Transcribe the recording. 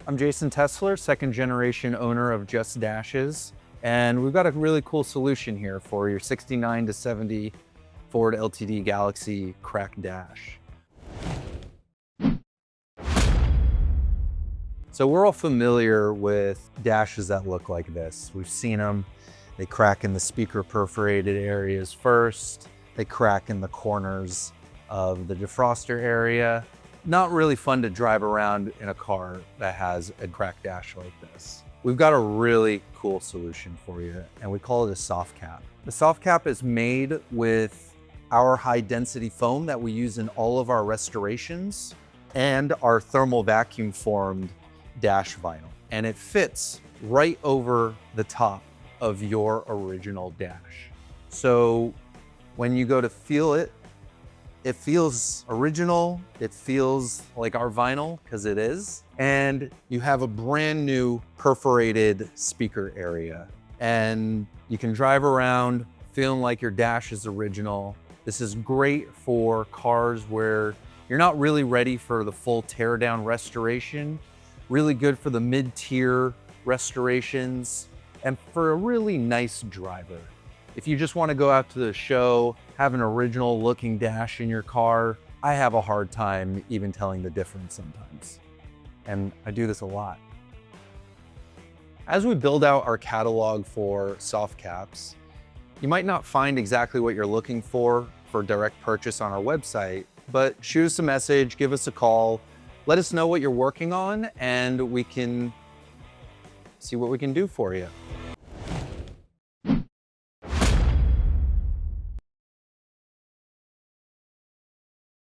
I'm Jason Tesler, second generation owner of Just Dashes, and we've got a really cool solution here for your 69 to 70 Ford LTD Galaxie crack dash. So we're all familiar with dashes that look like this. We've seen them. They crack in the speaker perforated areas first. They crack in the corners of the defroster area. Not really fun to drive around in a car that has a cracked dash like this. We've got a really cool solution for you, and we call it a SoftCap. The SoftCap is made with our high density foam that we use in all of our restorations and our thermal vacuum formed dash vinyl. And it fits right over the top of your original dash. So when you go to feel it, it feels original, it feels like our vinyl, because it is. And you have a brand new perforated speaker area. And you can drive around feeling like your dash is original. This is great for cars where you're not really ready for the full teardown restoration. Really good for the mid-tier restorations and for a really nice driver. If you just want to go out to the show, have an original looking dash in your car, I have a hard time even telling the difference sometimes. And I do this a lot. As we build out our catalog for soft caps, you might not find exactly what you're looking for direct purchase on our website, but shoot us a message, give us a call, let us know what you're working on, and we can see what we can do for you.